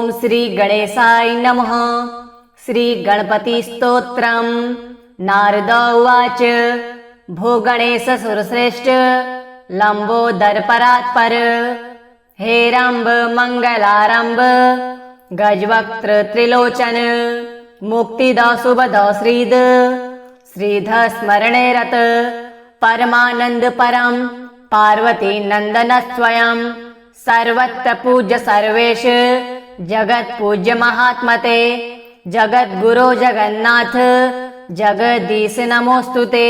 ॐ श्री गणेशाय नमः। श्री गणपति स्तोत्रम्। नारद उवाच भो गणेश सुरश्रेष्ठ लंबोदर परात्पर हेरंब मंगलारंब गजवक्त्र त्रिलोचन मुक्तिद शुभद श्रीद श्रीध स्मरणे रत परमानंद परम पार्वती नंदन स्वयं सर्वत्र पूज्य सर्वेश जगत पूज्य महात्मते जगत गुरो जगन्नाथ जगदीश नमोस्तुते।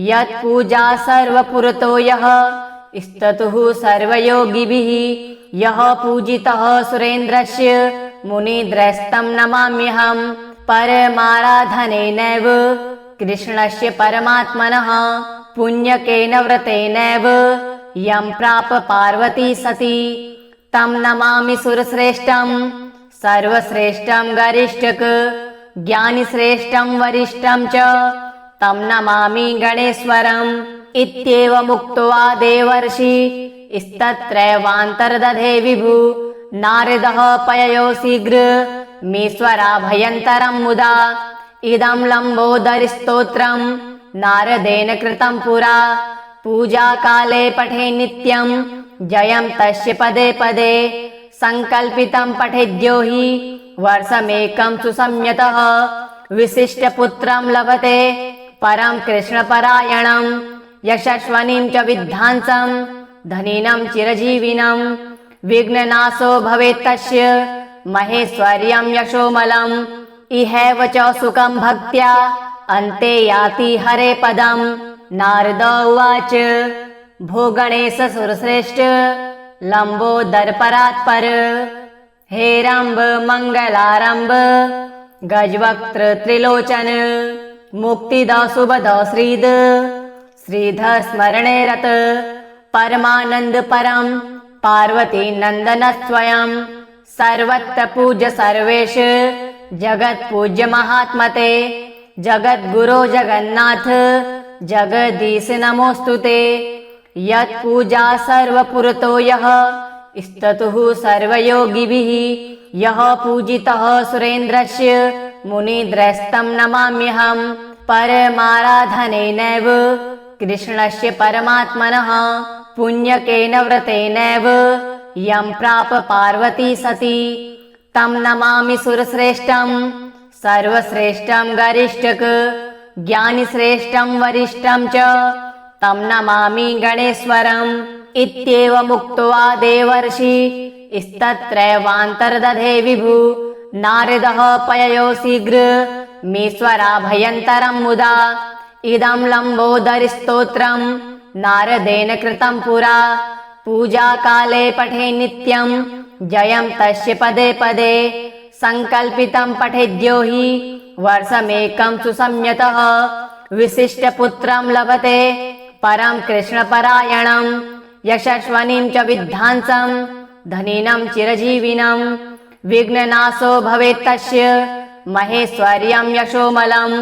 यत् पूजा सर्वपुरतो यः स्तुतुः सर्वयोगिभिः यः पूजितः सुरेन्द्रस्य मुनिद्रस्तं नमाम्यहं परमाराधनेनैव कृष्णस्य परमात्मनः पुण्यकेन व्रतेनैव यं प्राप पार्वती सती तं नमामि सुरश्रेष्ठं सर्वश्रेष्ठं गरिष्ठक ज्ञानिश्रेष्ठं वरिष्ठं च तं नमामि गणेश्वरम् इत्येवमुक्त्वा देवर्षि स्तत्रैवान्तर्दधे विभु नारदः पययो शीघ्र मीश्वराभयन्तरं मुदा इदं लम्बोदरस्तोत्रं नारदेन कृतं पुरा पूजा काले पठे नित्यं जयं तस्य पदे पदे संकल्पितं पठेद्यो हि वर्षमेकं सुसंयतः विशिष्टपुत्रं लभते परं कृष्णपरायणं यशस्वनीं च विद्वांसं धनिनं चिरजीविनं विघ्ननाशो भवेत् तस्य महेश्वर्यं यशोमलम् इहैव च सुखं भक्त्या अन्ते याति हरे पदम्। नारद उवाच भो गणेश सुरश्रेष्ठ लंबोदर परात्पर हेरंब मंगलारंब गजवक्त्र त्रिलोचन मुक्तिद शुभद श्रीद श्रीध स्मरणे रत परमानंद परम पार्वती नंदन स्वयं सर्वत्र पूज्य सर्वेश जगत पूज्य महात्मते जगत गुरो जगन्नाथ जगदीश नमोस्तुते। यत् पूजा सर्वपुरतो यः स्तुतुः सर्वयोगिभिः यः पूजितः सुरेन्द्रस्य मुनिद्रस्तं नमाम्यहं परमाराधनेनैव कृष्णस्य परमात्मनः पुण्यकेन व्रतेनैव यं प्राप पार्वती सती तं नमामि सुरश्रेष्ठं सर्वश्रेष्ठं गरिष्ठक ज्ञानिश्रेष्ठं वरिष्ठं च तं नमामि गणेश्वरम् इत्येवमुक्त्वा देवर्षि स्तत्रैवान्तर्दधे विभु नारदः पययो शीघ्र मीश्वराभयन्तरं मुदा इदं लम्बोदरस्तोत्रं नारदेन कृतं पुरा पूजा काले पठे नित्यं जयं तस्य पदे पदे संकल्पितं पठेद्यो हि वर्षमेकं सुसंयतः विशिष्टपुत्रं लभते परं कृष्णपरायणं यशस्वनीं च विद्वांसं धनिनं चिरजीविनं विघ्ननाशो भवेत् तस्य महेश्वर्यं यशोमलम्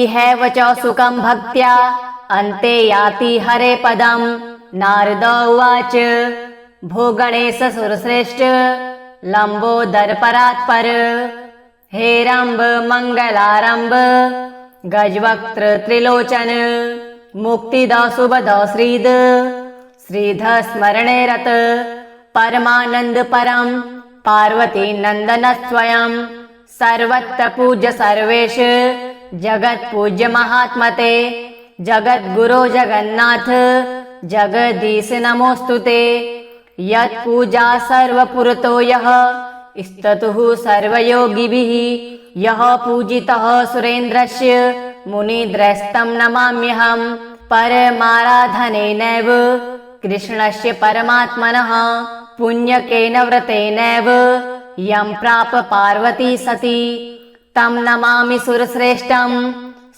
इहैव च सुखं भक्त्या अन्ते याति हरे पदम्। नारद उवाच भो गणेश सुरश्रेष्ठ लंबोदर परात्पर हेरंब मंगलारंब गजवक्त्र त्रिलोचन मुक्तिद शुभद श्रीद श्रीध स्मरणे रत परमानंद परम पार्वती नंदन स्वयं सर्वत्र पूज्य सर्वेश जगत पूज्य महात्मते जगत गुरो जगन्नाथ जगदीश नमोस्तुते। यत् पूजा सर्वपुरतो यः स्तुतुः सर्वयोगिभिः यः पूजितः सुरेन्द्रस्य मुनिद्रस्तं नमाम्यहं परमाराधनेनैव कृष्णस्य परमात्मनः पुण्यकेन व्रतेनैव यं प्राप पार्वती सती तं नमामि सुरश्रेष्ठं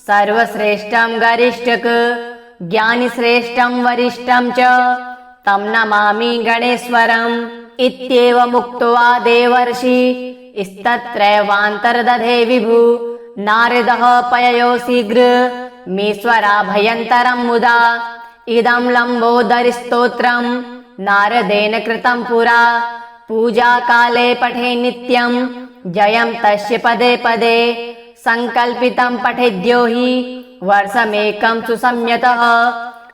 सर्वश्रेष्ठं गरिष्ठक ज्ञानिश्रेष्ठं वरिष्ठं च तं नमामि गणेश्वरम् इत्येवमुक्त्वा देवर्षि स्तत्रैवान्तर्दधे विभु नारदः पययो शीघ्र मीश्वराभयन्तरं मुदा इदं लम्बोदरस्तोत्रं नारदेन कृतं पुरा पूजाकाले पठे नित्यं जयं तस्य पदे पदे संकल्पितं पठेद्यो हि वर्षमेकं सुसंयतः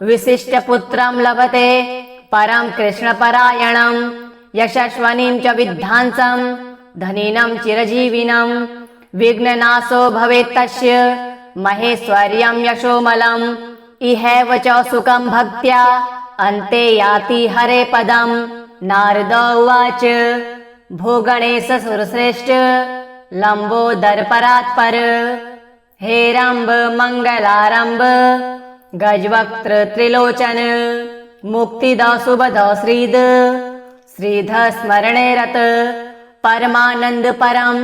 विशिष्टपुत्रं लभते परं कृष्णपरायणं यशस्वनीं च विद्धांसं धनिनं चिरजीविनं विघ्ननाशो भवेत् तस्य महेश्वर्यं यशोमलम् इहैव च सुखं भक्त्या अन्ते याति हरे पदं। नारद उवाच भो गणेश सुरश्रेष्ठ लंबोदरपरात्पर हेरम्ब मंगलारंभ गजवक्त्र त्रिलोचन मुक्तिद सुबध श्रीद श्रीध स्मरणे रत परमानंद परम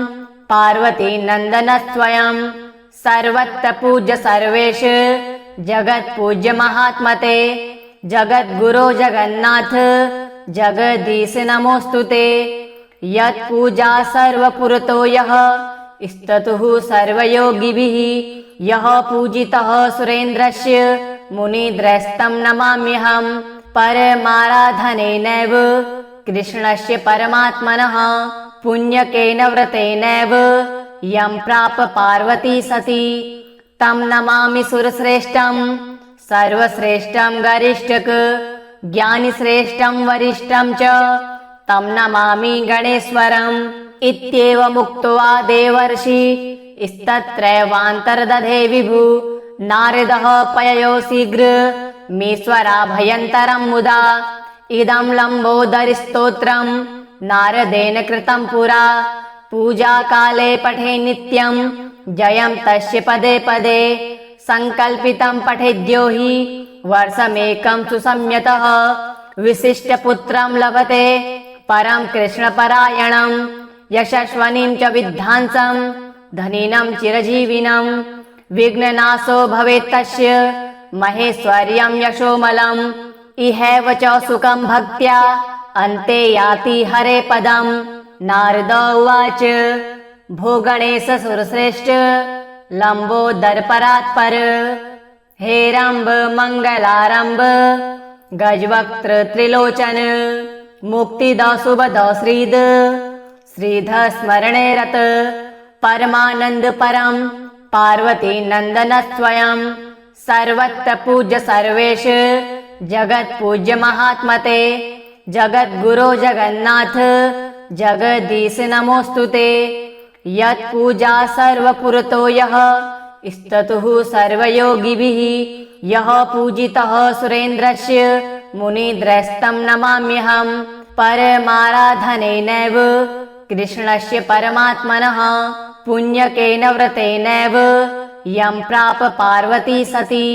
पार्वती नंदन स्वयं सर्वत्र पूज्य सर्वेश जगत पूज्य महात्मते जगत गुरो जगन्नाथ जगदीश नमोस्तुते यत् पूजा सर्वपुरतो यः स्तुतुः सर्वयोगिभिः यः पूजितः सुरेन्द्रस्य मुनिद्रस्तं नमाम्यहं परमाराधनेनैव कृष्णस्य परमात्मनः पुण्यकेन व्रतेनैव यं प्राप पार्वती सती तं नमामि सुरश्रेष्ठं सर्वश्रेष्ठं गरिष्ठक ज्ञानिश्रेष्ठं वरिष्ठं च तं नमामि गणेश्वरम् इत्येवमुक्त्वा देवर्षि स्तत्रैवान्तर्दधे विभु नारदः पययो शीघ्र मीश्वराभयन्तरं मुदा इदं लम्बोदरस्तोत्रं नारदेन कृतं पुरा पूजाकाले पठे नित्यं जयं तस्य पदे पदे संकल्पितं पठेद्यो हि वर्षमेकं सुसंयतः विशिष्टपुत्रं लभते परं कृष्णपरायणं यशस्वनीं च विद्धांसं धनिनं चिरजीविनं विघ्ननाशो भवेत् तस्य महेश्वर्यं यशोमलम् इहैव च सुखं भक्त्या अन्ते याति हरे पदं। नारद उवाच भो गणेश सुरश्रेष्ठ लंबोदरपरात्पर हेरम्ब मंगलारंभ गजवक्त्र त्रिलोचन मुक्तिद सुबध श्रीद श्रीध स्मरणे रत परमानंद परम पार्वती नंदन स्वयं सर्वत्र पूज्य सर्वेश जगत पूज्य महात्मते जगत गुरो जगन्नाथ जगदीश नमोस्तुते यत् पूजा सर्वपुरतो यः स्तुतुः सर्वयोगिभिः यः पूजितः सुरेन्द्रस्य मुनिद्रस्तं नमाम्यहं परमाराधनेनैव कृष्णस्य परमात्मनः पुण्यकेन व्रतेनैव यं प्राप पार्वती सती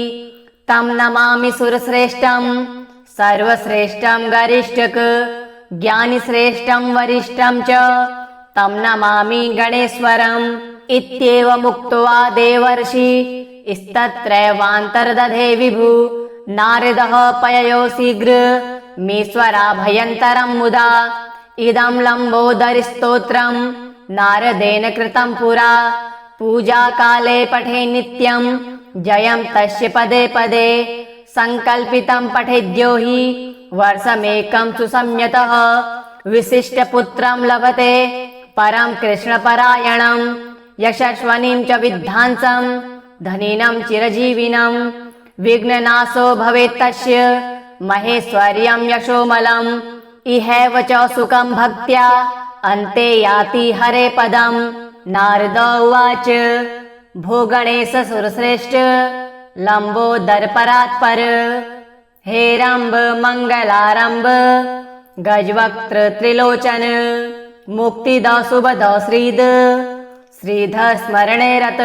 तं नमामि सुरश्रेष्ठं सर्वश्रेष्ठं गरिष्ठक ज्ञानिश्रेष्ठं वरिष्ठं च तं नमामि गणेश्वरम् इत्येवमुक्त्वा देवर्षि स्तत्रैवान्तर्दधे विभु नारदः पययो शीघ्र मीश्वराभयन्तरं मुदा इदं लम्बोदरस्तोत्रं नारदेन कृतं पुरा पूजाकाले पठे नित्यं जयं तस्य पदे पदे संकल्पितं पठेद्यो हि वर्षमेकं सुसंयतः विशिष्टपुत्रं लभते परं कृष्णपरायणं यशस्वनीं च विद्धांसं धनिनं चिरजीविनं विघ्ननाशो भवेत् तस्य महेश्वर्यं यशोमलम् इहैव च सुखं भक्त्या अन्ते याति हरे पदं। नारद उवाच भो गणेश सुरश्रेष्ठ लंबोदरपरात्पर हेरम्ब मंगलारंभ गजवक्त्र त्रिलोचन मुक्तिद सुबध श्रीद श्रीध स्मरणे रत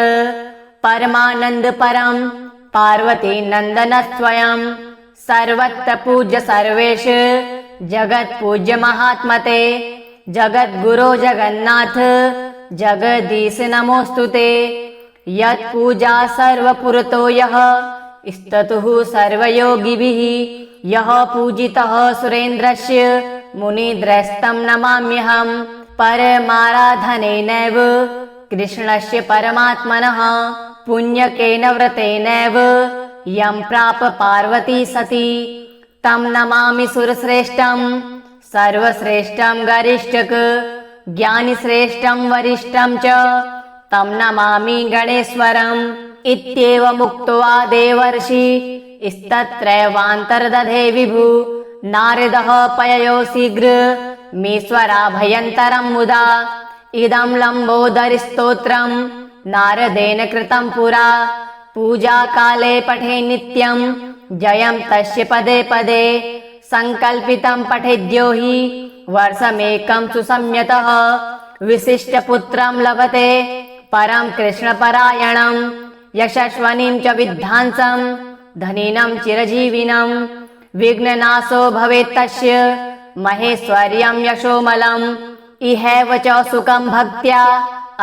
परमानंद परम पार्वती नंदन स्वयं सर्वत्र पूज्य सर्वेश जगत पूज्य महात्मते जगत गुरो जगन्नाथ जगदीश नमोस्तुते यत् पूजा सर्वपुरतो यः स्तुतुः सर्वयोगिभिः यः पूजितः सुरेन्द्रस्य मुनिद्रस्तं नमाम्यहं परमाराधनेनैव कृष्णस्य परमात्मनः पुण्यकेन व्रतेनैव यं प्राप पार्वती सती तं नमामि सुरश्रेष्ठं सर्वश्रेष्ठं गरिष्ठक ज्ञानिश्रेष्ठं वरिष्ठं च तं नमामि गणेश्वरम् इत्येवमुक्त्वा देवर्षि स्तत्रैवान्तर्दधे विभु नारदः पययो शीघ्र मीश्वराभयन्तरं मुदा इदं लम्बोदरिस्तोत्रं नारदेन कृतं पुरा पूजाकाले पठे नित्यं जयं तस्य पदे पदे संकल्पितं पठेद्यो हि वर्षमेकं सुसंयतः विशिष्टपुत्रं लभते परं कृष्णपरायणं यशस्वनीं च विद्वांसं धनिनं चिरजीविनं विघ्ननाशो भवेत् तस्य महेश्वर्यं यशोमलम् इहैव च सुखं भक्त्या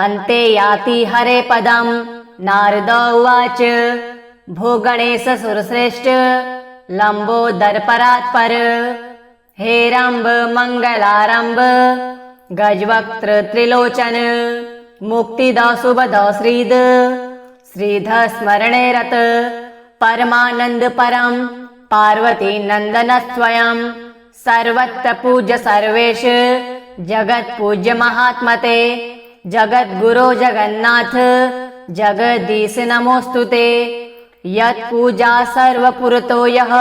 अन्ते याति हरे पदम् नारद उवाच भो गणेश सुरश्रेष्ठ लम्बोदरपरात्पर हेरम्ब मङ्गलारम्भ गजवक्त्र त्रिलोचन मुक्तिद सुबध श्रीद श्रीध स्मरणे रत परमानंद परम पार्वती नंदन स्वयं सर्वत्र पूज्य सर्वेश जगत पूज्य महात्मते जगत गुरो जगन्नाथ जगदीश नमोस्तुते यत् पूजा सर्वपुरतो यः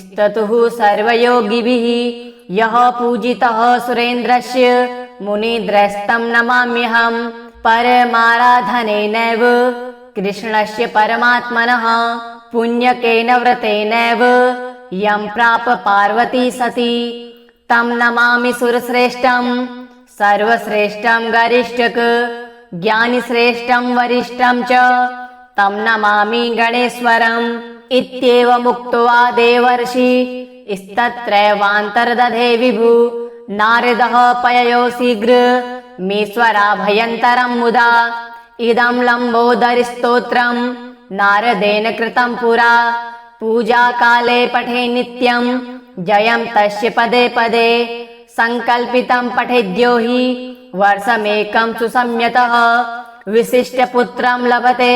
स्तुतुः सर्वयोगिभिः यः पूजितः सुरेन्द्रस्य मुनिद्रस्तं नमाम्यहम् परमाराधनेनैव कृष्णस्य परमात्मनः पुण्यकेन व्रतेनैव यं प्राप पार्वती सती तं नमामि सुरश्रेष्ठं सर्वश्रेष्ठं गरिष्ठक ज्ञानिश्रेष्ठं वरिष्ठं च तं नमामि गणेश्वरम् इत्येवमुक्त्वा देवर्षि स्तत्रैवान्तर्दधे विभु नारदः पययो शीघ्र मीश्वराभयन्तरं मुदा इदं लम्बोदरिस्तोत्रं नारदेन कृतं पुरा पूजाकाले पठे नित्यं जयं तस्य पदे पदे संकल्पितं पठेद्यो हि वर्षमेकं सुसंयतः विशिष्टपुत्रं लभते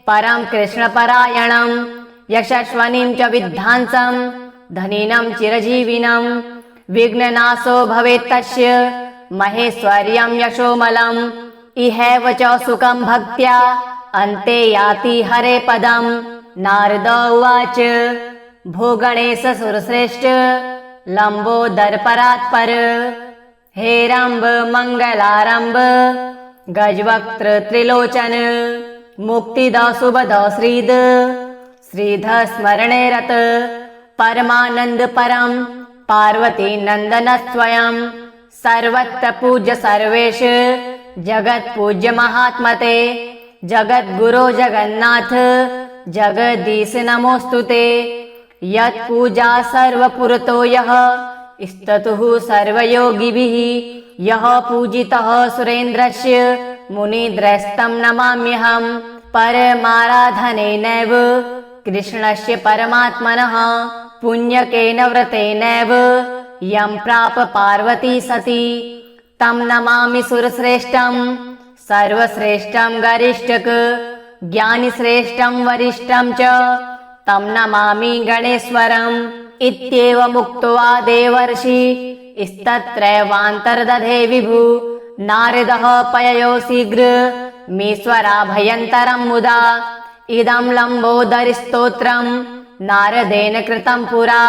परं कृष्णपरायणं यशस्वनीं च विद्वांसं धनिनं चिरजीविनं विघ्ननाशो भवेत् तस्य महेश्वर्यं यशोमलम् इहैव च सुखं भक्त्या अन्ते याति हरे पदम् नारद उवाच भो गणेश सुरश्रेष्ठ लम्बोदरपरात्पर हेरम्ब मङ्गलारम्भ गजवक्त्र त्रिलोचन मुक्तिद सुबध श्रीद श्रीध स्मरणे रत परमानंद परम पार्वती नंदन स्वयं सर्वत्र पूज्य सर्वेश जगत पूज्य महात्मते जगत गुरो जगन्नाथ जगदीश नमोस्तुते यत् पूजा सर्वपुरतो यः स्तुतुः सर्वयोगिभिः यः पूजितः सुरेन्द्रस्य मुनिद्रस्तं नमाम्यहम् परमाराधनेनैव कृष्णस्य परमात्मनः पुण्यकेन व्रतेनैव यं प्राप पार्वती सती तं नमामि सुरश्रेष्ठं सर्वश्रेष्ठं गरिष्ठक ज्ञानिश्रेष्ठं वरिष्ठं च तं नमामि गणेश्वरम् इत्येवमुक्त्वा देवर्षि स्तत्रैवान्तर्दधे विभु नारदः पययो शीघ्र मीश्वराभयन्तरं मुदा इदं लम्बोदरिस्तोत्रं नारदेन कृतं पुरा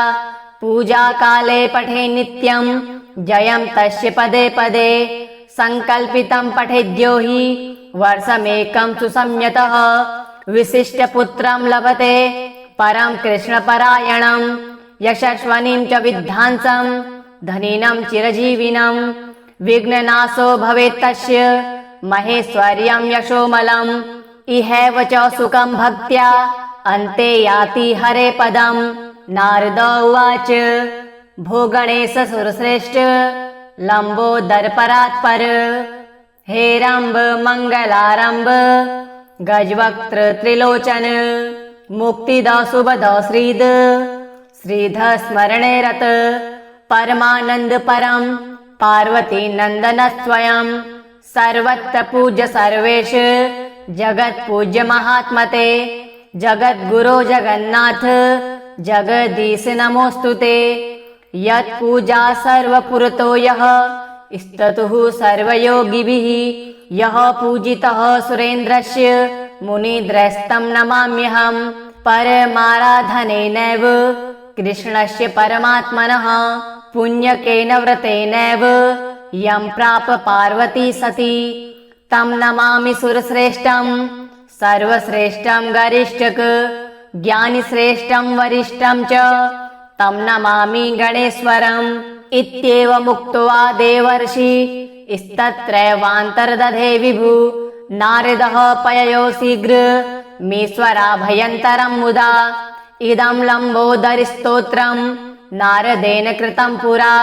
पूजाकाले पठे नित्यं जयं तस्य पदे पदे संकल्पितं पठेद्यो हि वर्षमेकं सुसंयतः विशिष्टपुत्रं लभते परं कृष्णपरायणं यशस्वनीं च विद्वांसं धनिनं चिरजीविनं विघ्ननाशो भवेत् तस्य महेश्वर्यं यशोमलम् इहैव च सुखं भक्त्या अन्ते याति हरे पदम् नारद उवाच भो गणेश सुरश्रेष्ठ लम्बोदरपरात्पर हेरम्ब मङ्गलारम्भ गजवक्त्र त्रिलोचन मुक्तिद सुबध श्रीद श्रीध स्मरणे रत परमानंद परम पार्वती नंदन स्वयं सर्वत्र पूज्य सर्वेश जगत पूज्य महात्मते जगत गुरो जगन्नाथ जगदीश नमोस्तुते यत्पूजा सर्वपुरतो यः स्ततुः सर्वयोगिभिः यः पूजितः सुरेन्द्रस्य मुनिद्रस्तं नमाम्यहम् परमाराधनेनैव कृष्णस्य परमात्मनः पुण्यकेन व्रतेनैव यं प्राप पार्वती सती तं नमामि सुरश्रेष्ठं सर्वश्रेष्ठं गरिष्ठक ज्ञानिश्रेष्ठं वरिष्ठं च तं नमामि गणेश्वरम् इत्येवमुक्त्वा देवर्षि स्तत्रैवान्तर्दधे विभु नारदः पययो शीघ्र मीश्वराभयन्तरं मुदा इदं लम्बोदरस्तोत्रं नारदेन कृतं पुरा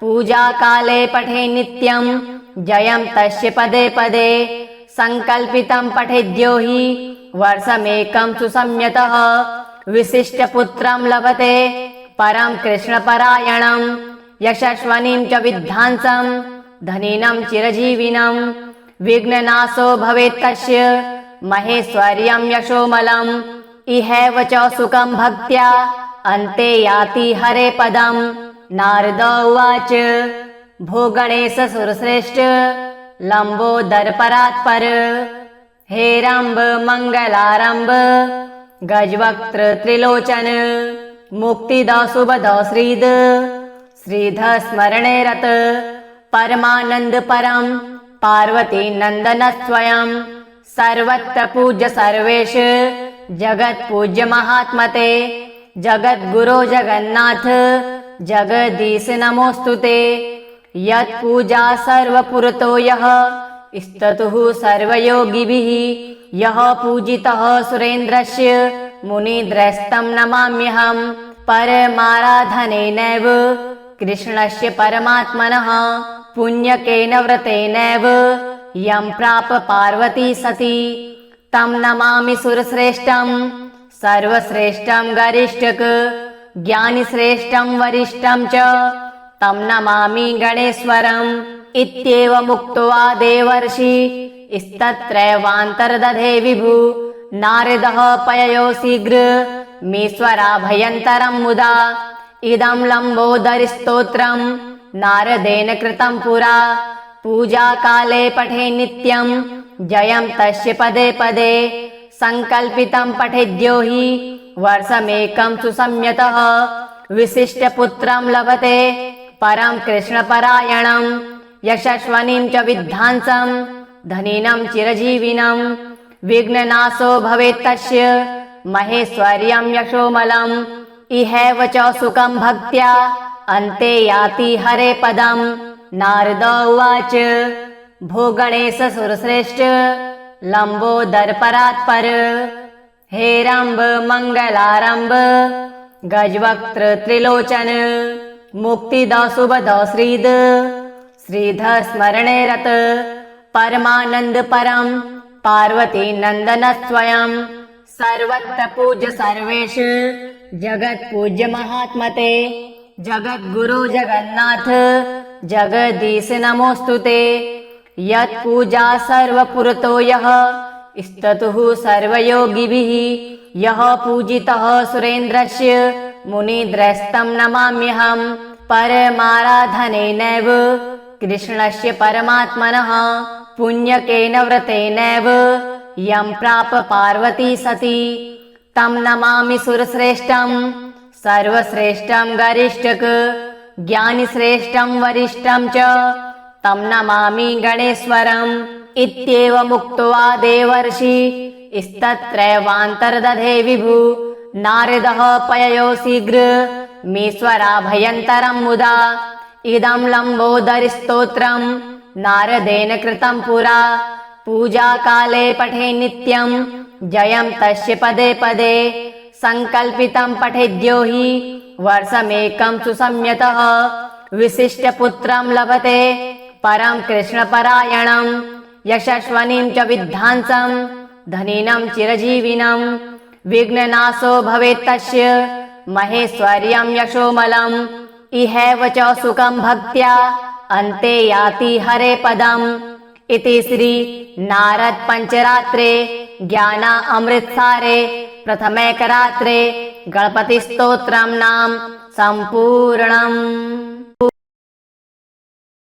पूजाकाले पठे नित्यं जयं तस्य पदे पदे संकल्पितं पठेद्यो हि वर्षमेकं सुसंयतः विशिष्टपुत्रं लभते परं कृष्णपरायणं यशस्वनीं च विद्वांसं धनिनं चिरजीविनं विघ्ननाशो भवेत् तस्य महेश्वर्यं यशोमलम् इहैव च सुखं भक्त्या अन्ते याति हरे पदम् नारद उवाच भो गणेश सुरश्रेष्ठ लम्बोदरपरात्पर हेरम्ब मङ्गलारम्भ गजवक्त्र त्रिलोचन मुक्तिद शुभद श्रीद श्रीधर स्मरणे रत परमानंद परम पार्वती नंदन स्वयं सर्वत्र पूज्य सर्वेश जगत पूज्य महात्मते जगत गुरो जगन्नाथ जगदीश नमोस्तुते यत्पूजा सर्वपुरतो यः स्ततुः सर्वयोगिभिः यः पूजितः सुरेन्द्रस्य मुनिद्रस्तं नमाम्यहम् परमाराधनेनैव कृष्णस्य परमात्मनः पुण्यकेन व्रतेनैव यं प्राप पार्वती सती तं नमामि सुरश्रेष्ठं सर्वश्रेष्ठं गरिष्ठक ज्ञानिश्रेष्ठं वरिष्ठं च तं नमामि गणेश्वरम् इत्येवमुक्त्वा देवर्षि स्तत्रैवान्तर्दधे विभु नारदः पययो शीघ्र मीश्वराभयन्तरं मुदा इदं लम्बोदरस्तोत्रं नारदेन कृतं पुरा पूजाकाले पठे नित्यं जयं तस्य पदे पदे संकल्पितं पठेद्यो हि वर्षमेकं सुसंयतः विशिष्टपुत्रं लभते परं कृष्णपरायणं यशस्वनीं च विद्वांसं धनिनं चिरजीविनं विघ्ननाशो भवेत् तस्य महेश्वर्यं यशोमलम् इहैव च सुखं भक्त्या अन्ते याति हरे पदम् नारद उवाच भो गणेश सुरश्रेष्ठ लम्बोदरपरात्पर हेरम्ब मङ्गलारम्भ गजवक्त्र त्रिलोचन मुक्तिद शुभद श्रीद श्रीधर स्मरणे रत परमानंद परम पार्वती नंदन स्वयं सर्वत्र पूज्य सर्वेश जगत पूज्य महात्मते जगत गुरु जगन्नाथ जगदीश नमोस्तुते यत्पूजा सर्वपुरतो यः स्ततुः सर्वयोगिभिः यः पूजितः सुरेन्द्रस्य मुनिद्रस्तं नमाम्यहम् परमाराधनेनैव कृष्णस्य परमात्मनः पुण्यकेन व्रतेनैव यं प्राप पार्वती सती तं नमामि सुरश्रेष्ठं सर्वश्रेष्ठं गरिष्ठक ज्ञानिश्रेष्ठं वरिष्ठं च तं नमामि गणेश्वरम् इत्येवमुक्त्वा देवर्षि स्तत्रैवान्तर्दधे विभु नारदः पययो शीघ्र मीश्वराभयन्तरं मुदा इदं लम्बोदरस्तोत्रं नारदेन कृतं पुरा पूजाकाले पठे नित्यं जयं तस्य पदे पदे संकल्पितं पठेद्यो हि वर्षमेकं सुसंयतः विशिष्टपुत्रं लभते परं कृष्णपरायणं यशस्वनीं च विद्वांसं धनिनं चिरजीविनं विघ्ननाशो भवेत् तस्य महेश्वर्यं यशोमलम् इहैव च सुखं भक्त्या अन्ते याति हरे पदम् इति श्री नारद पंचरात्रे ज्ञाना अमृतसारे प्रथमैकरात्रे गणपति स्तोत्रं नाम सम्पूर्णम्